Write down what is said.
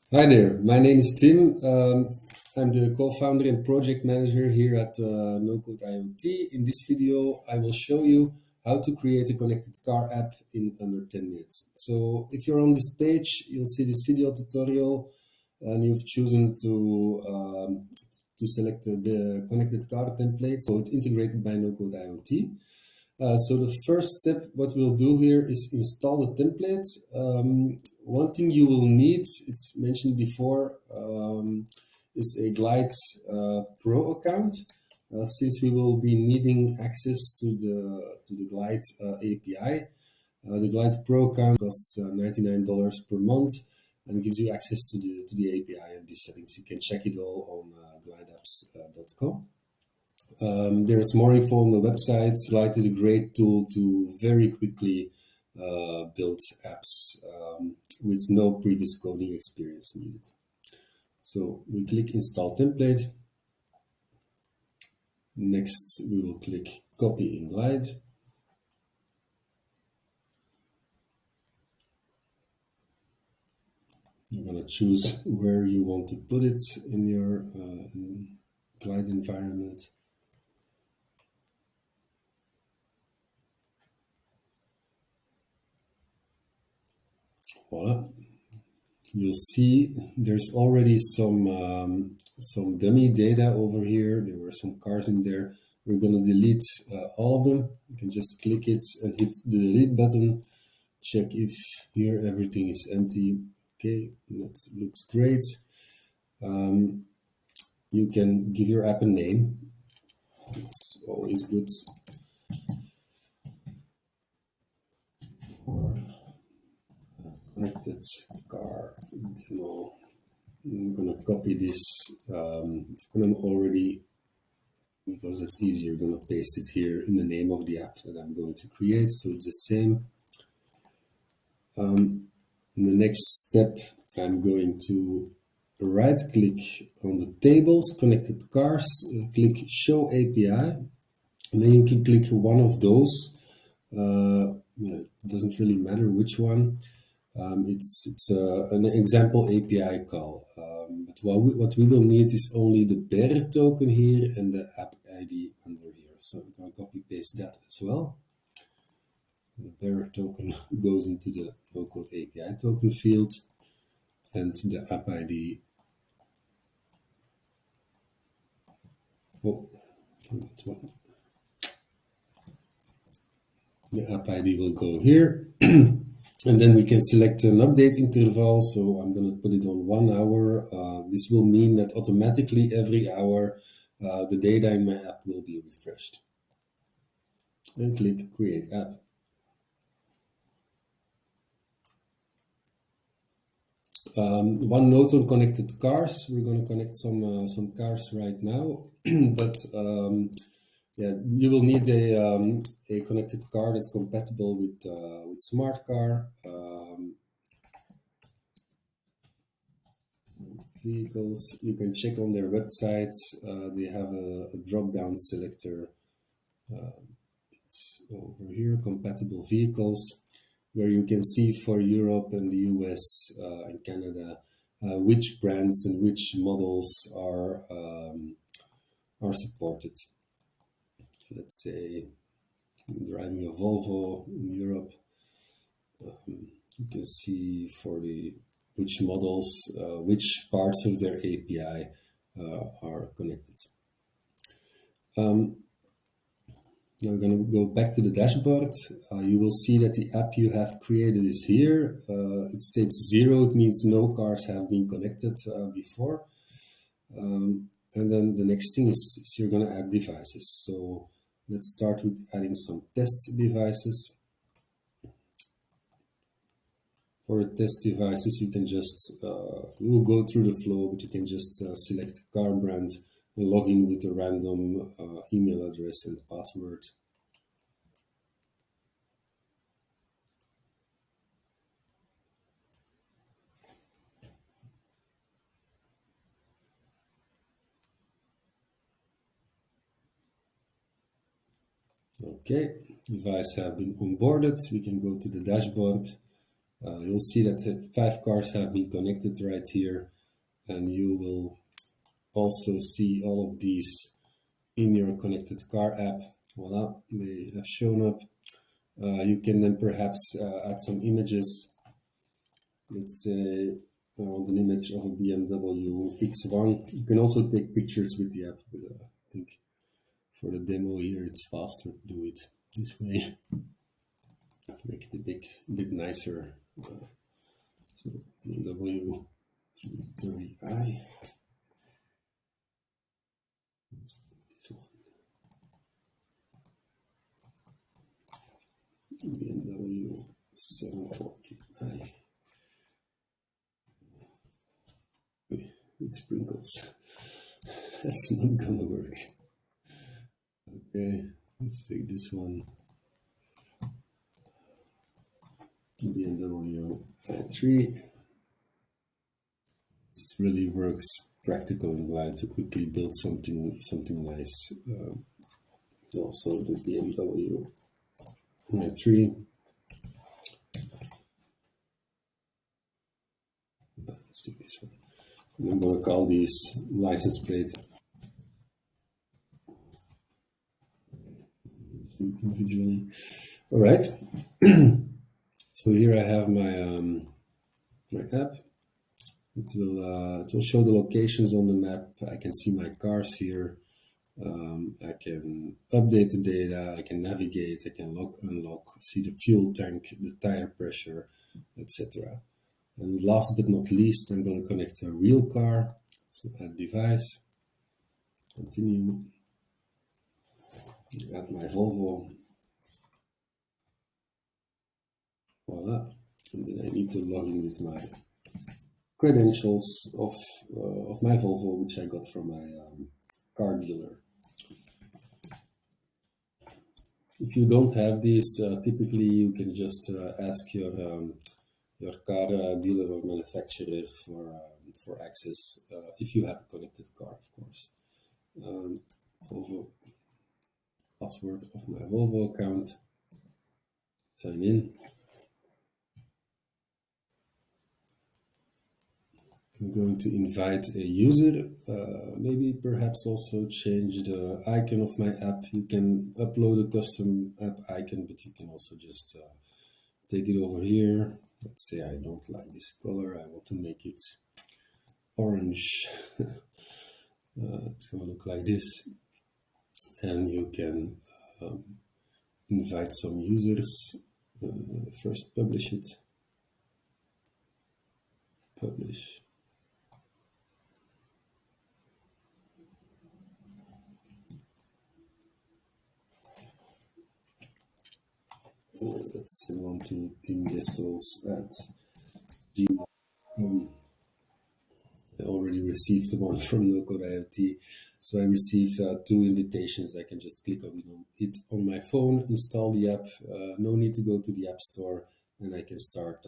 Hi there, my name is Tim. I'm the co-founder and project manager here at NoCodeIoT. In this video, I will show you how to create a connected car app in under 10 minutes. So if you're on this page, you'll see this video tutorial and you've chosen to select the connected car template. So it's integrated by NoCodeIoT. So the first step, what we'll do here is install the template. One thing you will need, it's mentioned before, is a Glide Pro account. Since we will be needing access to the Glide API, the Glide Pro account costs $99 per month and gives you access to the API and these settings. You can check it all on glideapps.com. There's more info on the website. Glide is a great tool to very quickly build apps with no previous coding experience needed. So we click Install Template. Next, we will click Copy in Glide. You're going to choose where you want to put it in your Glide environment. Voila. You'll see there's already some dummy data over here. There were some cars in there. We're going to delete all of them. You can just click it and hit the delete button. Check if here everything is empty. Okay, that looks great. You can give your app a name. It's always good. Connected car demo. I'm gonna copy this and I'm already, because it's easier, gonna paste it here in the name of the app that I'm going to create. So it's the same. In the next step, I'm going to right click on the tables, connected cars, click show API, and then you can click one of those. It doesn't really matter which one. It's an example API call. But what we will need is only the bearer token here and the app ID under here. So I'm going to copy paste that as well. The bearer token goes into the NoCode API token field and the app ID. Oh, that one. The app ID will go here. And then we can select an update interval. So I'm going to put it on 1 hour. This will mean that automatically every hour the data in my app will be refreshed. And click Create App. One note on connected cars. We're going to connect some cars right now, but yeah, you will need a connected car that's compatible with Smart Car. Vehicles, you can check on their website. They have a drop-down selector. It's over here, compatible vehicles, where you can see for Europe and the US and Canada which brands and which models are supported. Let's say I'm driving a Volvo in Europe. You can see for which models, which parts of their API are connected. Now we're going to go back to the dashboard. You will see that the app you have created is here. It states 0, it means no cars have been connected before. And then the next thing is you're going to add devices. So let's start with adding some test devices. For test devices, you can just, we will go through the flow, but you can just select car brand and log in with a random email address and password. Okay, device have been onboarded. We can go to the dashboard You'll see that 5 cars have been connected right here, and you will also see all of these in your connected car app. Voila, they have shown up. You can then perhaps add some images. Let's say I want an image of a BMW X1. You can also take pictures with the app, but I think for the demo here it's faster to do it this way. Make it a bit nicer. So BMW 330i. BMW 740i with sprinkles. That's not gonna work. Okay, let's take this one. BMW i3. This really works practical and glad to quickly build something nice. Also the BMW i3. Let's take this one. And I'm going to call these license plate individually. All right. So here I have my my app. It will show the locations on the map. I can see my cars here. I can update the data. I can navigate. I can lock, unlock, see the fuel tank, the tire pressure, etc. And last but not least, I'm going to connect a real car. So add device, continue, add my Volvo. Voila. And then I need to log in with my credentials of my Volvo, which I got from my car dealer. If you don't have these, typically you can just ask your car dealer or manufacturer for access if you have a connected car, of course. Volvo password of my Volvo account. Sign in. I'm going to invite a user, maybe perhaps also change the icon of my app. You can upload a custom app icon, but you can also just take it over here. Let's say I don't like this color. I want to make it orange. It's going to look like this. And you can invite some users. First publish it. Publish. Let's want to teamgestals@gmail.com. I already received one from NoCodeIoT. So I received 2 invitations. I can just click on it on my phone, install the app. No need to go to the App Store, and I can start